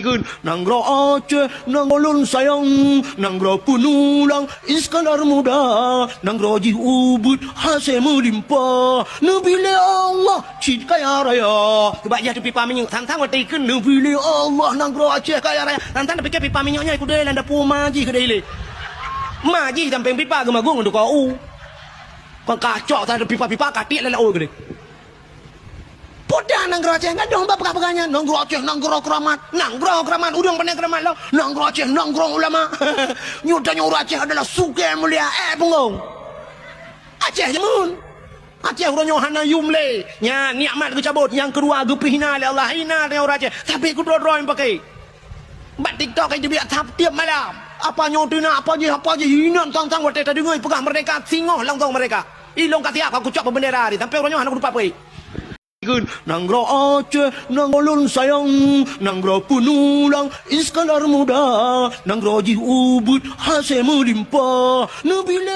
Ikun Nanggro Aceh, Nanggolun sayang, Nanggro Penulang, Iskandar muda, Nanggro Ji Ubud, Hasil melimpah, Nabili Allah, Cid kaya raya. Sebab dia tu pipa minyak, tang-tang waktu ikun, Nabili Allah, Nanggro Aceh kaya raya. Tang-tang dia fikir pipa minyaknya, ikut dia landa pu maji ke dia. Maji sampai pipa gemagung untuk kau. Kau kacau tak ada pipa-pipa katik lelah ke dia. Podah Nanggro Aceh, enggak dong bapak pegangnya. Nanggro Aceh, Nanggro keramat, udang pandai keramat lo. Nanggro Aceh, Nanggro ulama. Nyuruh Aceh adalah suka yang mulia. Penggong. Aceh jemun. Aceh orang Yohana Yumle. Nya nikmat ke cabut. Yang kedua gepi hina oleh Allah. Hina dengan orang Aceh. Tapi aku dua yang pakai. Bat TikTok yang dia tiap malam. Apa nyotina, apa je hina tang-tang waktu tadi dengar pegang merdeka singoh langsung mereka. Ilong katiak aku cak bendera hari. Tapi orang Yohana aku lupa apa. Nanggro Aceh, Nanggolun sayang, Nanggro Penulang, Iskandar muda, Nanggro Ji Ubud, Hasil melimpah, Nabili